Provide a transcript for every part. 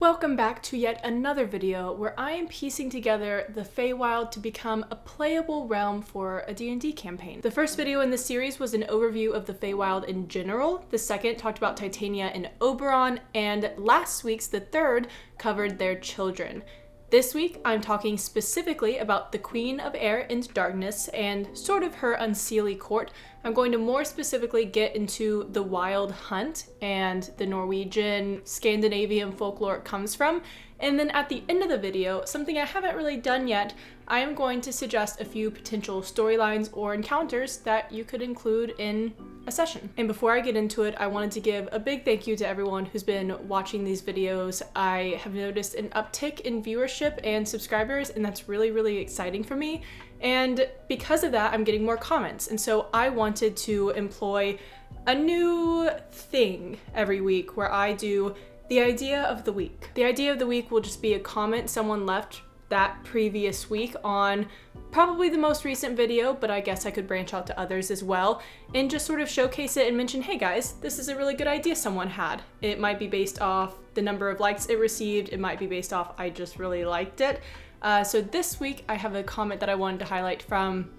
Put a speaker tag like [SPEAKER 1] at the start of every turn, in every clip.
[SPEAKER 1] Welcome back to yet another video where I am piecing together the Feywild to become a playable realm for a D&D campaign. The first video in this series was an overview of the Feywild in general, the second talked about Titania and Oberon, and last week's, the third, covered their children. This week, I'm talking specifically about the Queen of Air and Darkness and sort of her Unseelie Court. I'm going to more specifically get into the wild hunt and the Norwegian Scandinavian folklore it comes from. And then at the end of the video, something I haven't really done yet, I am going to suggest a few potential storylines or encounters that you could include in a session. And before I get into it, I wanted to give a big thank you to everyone who's been watching these videos. I have noticed an uptick in viewership and subscribers, and that's really, really exciting for me. And because of that, I'm getting more comments. And so I wanted to employ a new thing every week where I do the idea of the week. The idea of the week will just be a comment someone left that previous week on probably the most recent video, but I guess I could branch out to others as well and just sort of showcase it and mention, hey guys, this is a really good idea someone had. It might be based off the number of likes it received. It might be based off I just really liked it. So this week I have a comment that I wanted to highlight from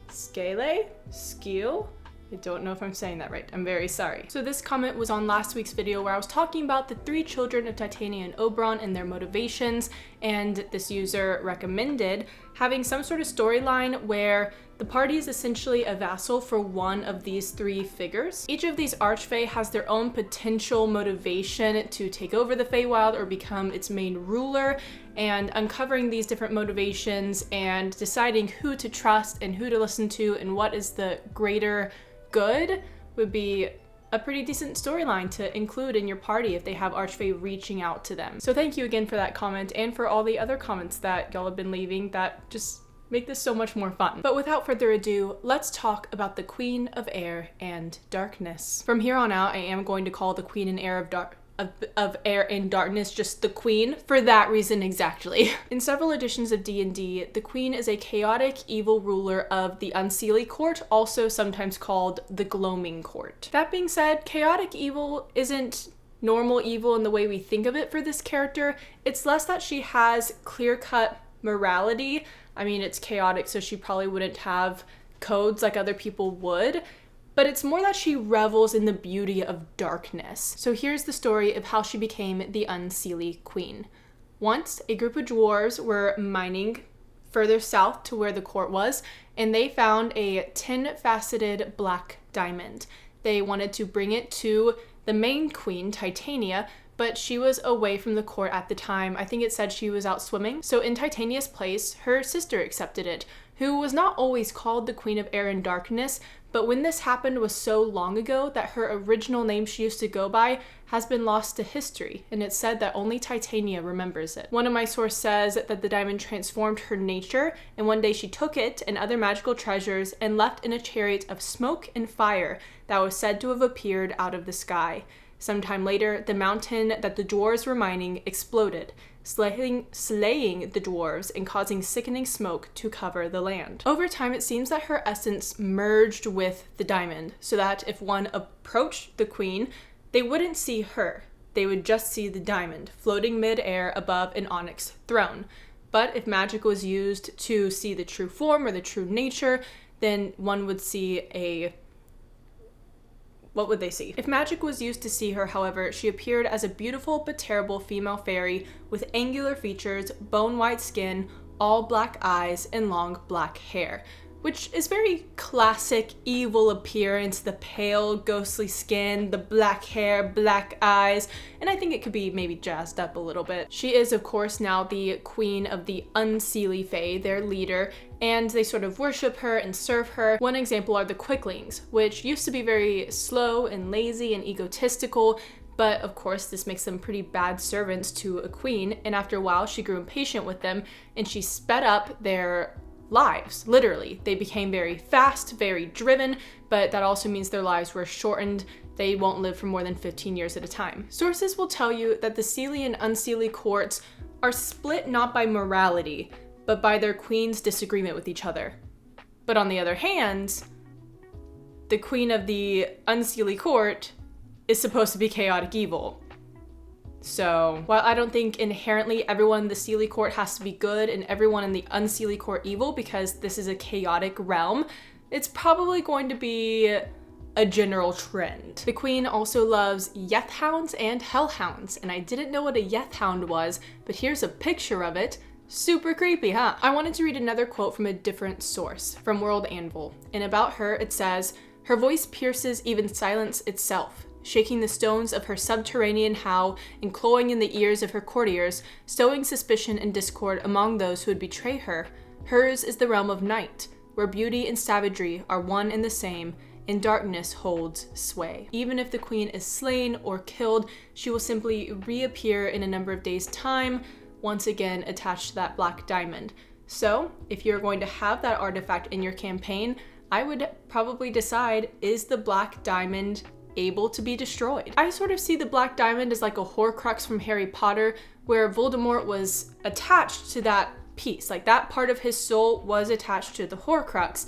[SPEAKER 1] Skeel. I don't know if I'm saying that right. I'm very sorry. So this comment was on last week's video where I was talking about the three children of Titania and Oberon and their motivations, and this user recommended having some sort of storyline where the party is essentially a vassal for one of these three figures. Each of these archfey has their own potential motivation to take over the Feywild or become its main ruler, and uncovering these different motivations and deciding who to trust and who to listen to and what is the greater good would be a pretty decent storyline to include in your party if they have archfey reaching out to them. So thank you again for that comment and for all the other comments that y'all have been leaving that just make this so much more fun. But without further ado, let's talk about the Queen of Air and Darkness. From here on out, I am going to call the Queen and Air of Air and Darkness just the Queen, for that reason exactly. In several editions of D&D, the Queen is a chaotic, evil ruler of the Unseelie Court, also sometimes called the Gloaming Court. That being said, chaotic evil isn't normal evil in the way we think of it for this character. It's less that she has clear-cut morality. I mean, it's chaotic, so she probably wouldn't have codes like other people would, but it's more that she revels in the beauty of darkness. So here's the story of how she became the Unseelie Queen. Once, a group of dwarves were mining further south to where the court was, and they found a 10-faceted black diamond. They wanted to bring it to the main queen, Titania, but she was away from the court at the time. I think it said she was out swimming. So in Titania's place, her sister accepted it, who was not always called the Queen of Air and Darkness, but when this happened was so long ago that her original name she used to go by has been lost to history, and it's said that only Titania remembers it. One of my sources says that the diamond transformed her nature, and one day she took it and other magical treasures and left in a chariot of smoke and fire that was said to have appeared out of the sky. Sometime later, the mountain that the dwarves were mining exploded, slaying the dwarves and causing sickening smoke to cover the land. Over time, it seems that her essence merged with the diamond, so that if one approached the queen, they wouldn't see her. They would just see the diamond floating mid-air above an onyx throne. But if magic was used to see the true form or the true nature, then one would see what would they see? If magic was used to see her, however, she appeared as a beautiful but terrible female fairy with angular features, bone-white skin, all black eyes, and long black hair, which is very classic evil appearance, the pale, ghostly skin, the black hair, black eyes, and I think it could be maybe jazzed up a little bit. She is, of course, now the queen of the Unseelie Fae, their leader, and they sort of worship her and serve her. One example are the Quicklings, which used to be very slow and lazy and egotistical, but of course this makes them pretty bad servants to a queen, and after a while she grew impatient with them and she sped up their lives, literally. They became very fast, very driven, but that also means their lives were shortened. They won't live for more than 15 years at a time. Sources will tell you that the Seelie and Unseelie courts are split not by morality, but by their queens' disagreement with each other. But on the other hand, the queen of the Unseelie court is supposed to be chaotic evil. So while I don't think inherently everyone in the Unseelie Court has to be good and everyone in the Unseelie Court evil, because this is a chaotic realm, it's probably going to be a general trend. The queen also loves yethhounds and hellhounds, and I didn't know what a yethhound was, but here's a picture of it. Super creepy, huh? I wanted to read another quote from a different source, from World Anvil, and about her it says, "Her voice pierces even silence itself, shaking the stones of her subterranean howl and clawing in the ears of her courtiers, sowing suspicion and discord among those who would betray her. Hers is the realm of night, where beauty and savagery are one and the same, and darkness holds sway. Even if the queen is slain or killed, she will simply reappear in a number of days' time, once again attached to that black diamond." So, if you're going to have that artifact in your campaign, I would probably decide, is the black diamond able to be destroyed? I sort of see the black diamond as like a Horcrux from Harry Potter, where Voldemort was attached to that piece. Like, that part of his soul was attached to the Horcrux,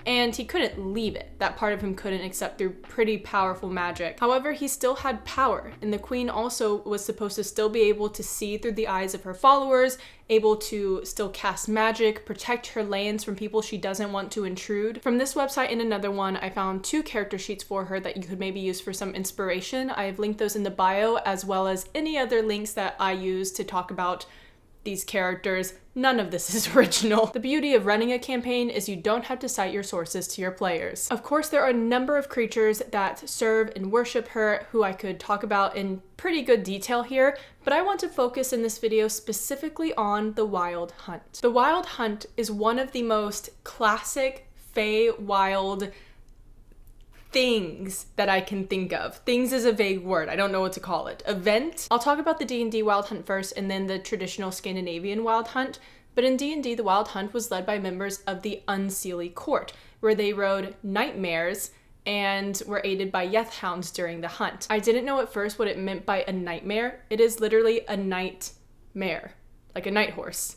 [SPEAKER 1] and he couldn't leave it. That part of him couldn't, except through pretty powerful magic. However, he still had power, and the queen also was supposed to still be able to see through the eyes of her followers, able to still cast magic, protect her lands from people she doesn't want to intrude. From this website and another one, I found 2 character sheets for her that you could maybe use for some inspiration. I have linked those in the bio, as well as any other links that I use to talk about these characters. None of this is original. The beauty of running a campaign is you don't have to cite your sources to your players. Of course, there are a number of creatures that serve and worship her who I could talk about in pretty good detail here, but I want to focus in this video specifically on the Wild Hunt. The Wild Hunt is one of the most classic Feywild things that I can think of. Things is a vague word, I don't know what to call it. Event? I'll talk about the D&D Wild Hunt first, and then the traditional Scandinavian Wild Hunt. But in D&D, the Wild Hunt was led by members of the Unseelie Court, where they rode nightmares and were aided by yethhounds during the hunt. I didn't know at first what it meant by a nightmare. It is literally a nightmare, like a night horse,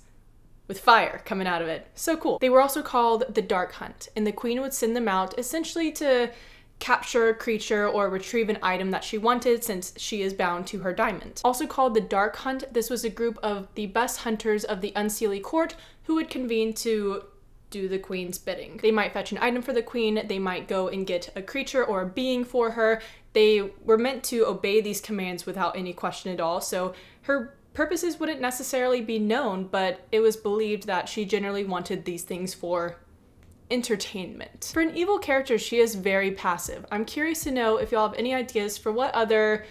[SPEAKER 1] with fire coming out of it. So cool. They were also called the Dark Hunt, and the queen would send them out essentially to capture a creature or retrieve an item that she wanted, since she is bound to her diamond. Also called the Dark Hunt, this was a group of the best hunters of the Unseelie Court who would convene to do the queen's bidding. They might fetch an item for the queen, they might go and get a creature or a being for her. They were meant to obey these commands without any question at all, so her purposes wouldn't necessarily be known, but it was believed that she generally wanted these things for entertainment. For an evil character, she is very passive. I'm curious to know if y'all have any ideas for what other,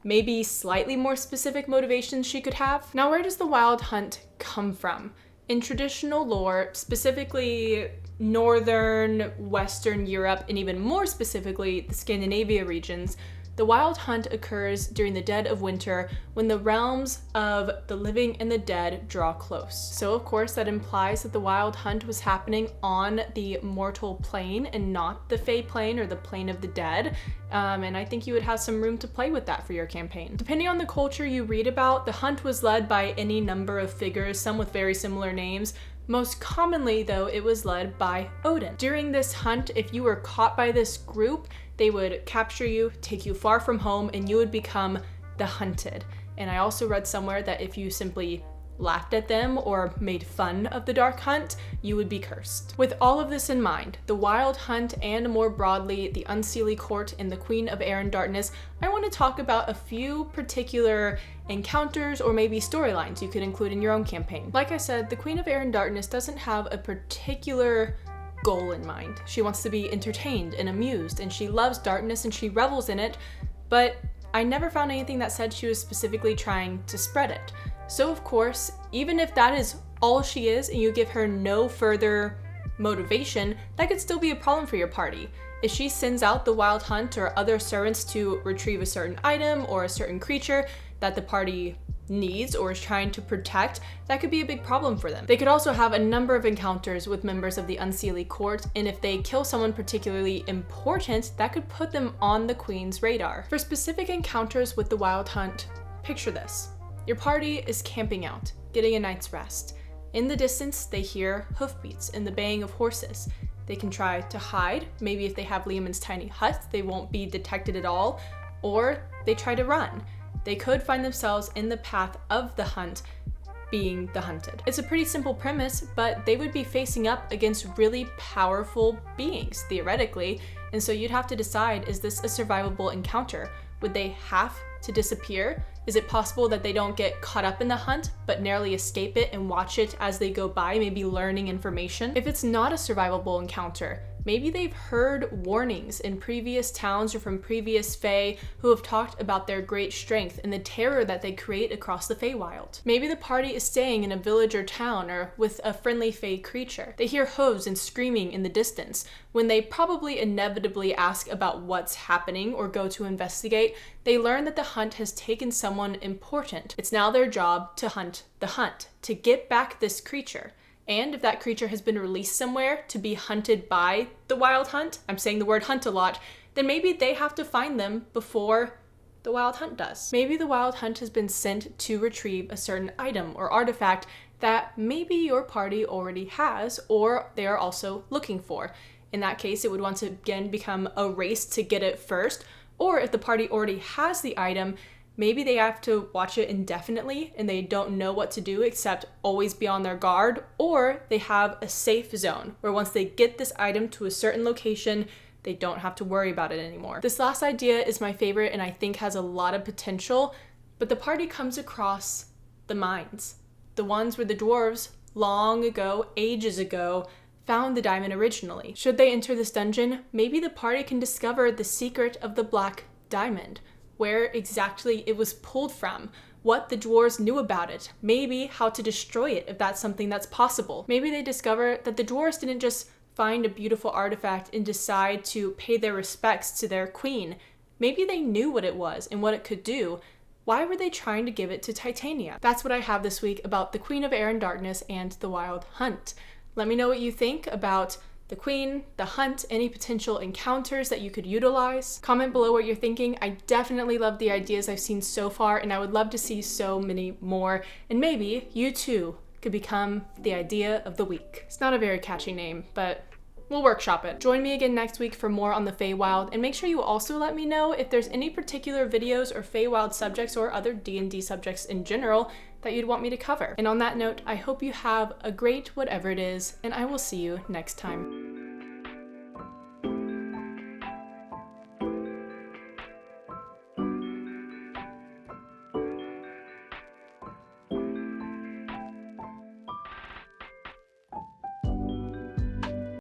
[SPEAKER 1] maybe slightly more specific motivations she could have. Now, where does the Wild Hunt come from? In traditional lore, specifically Northern, Western Europe, and even more specifically the Scandinavia regions, the Wild Hunt occurs during the dead of winter when the realms of the living and the dead draw close. So of course that implies that the Wild Hunt was happening on the mortal plane and not the Fey plane or the plane of the dead. And I think you would have some room to play with that for your campaign. Depending on the culture you read about, the hunt was led by any number of figures, some with very similar names. Most commonly, though, it was led by Odin. During this hunt, if you were caught by this group, they would capture you, take you far from home, and you would become the hunted. And I also read somewhere that if you simply laughed at them or made fun of the Dark Hunt, you would be cursed. With all of this in mind, the Wild Hunt and more broadly the Unseelie Court and the Queen of Air and Darkness, I want to talk about a few particular encounters or maybe storylines you could include in your own campaign. Like I said, the Queen of Air and Darkness doesn't have a particular goal in mind. She wants to be entertained and amused, and she loves darkness and she revels in it, but I never found anything that said she was specifically trying to spread it. So of course, even if that is all she is and you give her no further motivation, that could still be a problem for your party. If she sends out the Wild Hunt or other servants to retrieve a certain item or a certain creature that the party needs or is trying to protect, that could be a big problem for them. They could also have a number of encounters with members of the Unseelie Court, and if they kill someone particularly important, that could put them on the Queen's radar. For specific encounters with the Wild Hunt, picture this. Your party is camping out, getting a night's rest. In the distance, they hear hoofbeats and the baying of horses. They can try to hide. Maybe if they have Liamon's tiny hut, they won't be detected at all, or they try to run. they could find themselves in the path of the hunt, being the hunted. It's a pretty simple premise, but they would be facing up against really powerful beings, theoretically, and so you'd have to decide, is this a survivable encounter? Would they have to disappear? Is it possible that they don't get caught up in the hunt, but narrowly escape it and watch it as they go by, maybe learning information? If it's not a survivable encounter, maybe they've heard warnings in previous towns or from previous Fae who have talked about their great strength and the terror that they create across the Feywild. Maybe the party is staying in a village or town or with a friendly Fae creature. They hear hooves and screaming in the distance. When they probably inevitably ask about what's happening or go to investigate, they learn that the hunt has taken someone important. It's now their job to hunt the hunt, to get back this creature. And if that creature has been released somewhere to be hunted by the wild hunt, I'm saying the word hunt a lot, then maybe they have to find them before the wild hunt does. Maybe the wild hunt has been sent to retrieve a certain item or artifact that maybe your party already has or they are also looking for. In that case, it would once again become a race to get it first, or if the party already has the item, maybe they have to watch it indefinitely and they don't know what to do except always be on their guard, or they have a safe zone where once they get this item to a certain location, they don't have to worry about it anymore. This last idea is my favorite and I think has a lot of potential, but the party comes across the mines. The ones where the dwarves, long ago, ages ago, found the diamond originally. Should they enter this dungeon, maybe the party can discover the secret of the black diamond, where exactly it was pulled from, what the dwarves knew about it, maybe how to destroy it if that's something that's possible. Maybe they discover that the dwarves didn't just find a beautiful artifact and decide to pay their respects to their queen. Maybe they knew what it was and what it could do. Why were they trying to give it to Titania? That's what I have this week about the Queen of Air and Darkness and the Wild Hunt. Let me know what you think about the queen, the hunt, any potential encounters that you could utilize. Comment below what you're thinking. I definitely love the ideas I've seen so far and I would love to see so many more. And maybe you too could become the idea of the week. It's not a very catchy name, but we'll workshop it. Join me again next week for more on the Feywild, and make sure you also let me know if there's any particular videos or Feywild subjects or other D&D subjects in general that you'd want me to cover. And on that note, I hope you have a great whatever it is, and I will see you next time.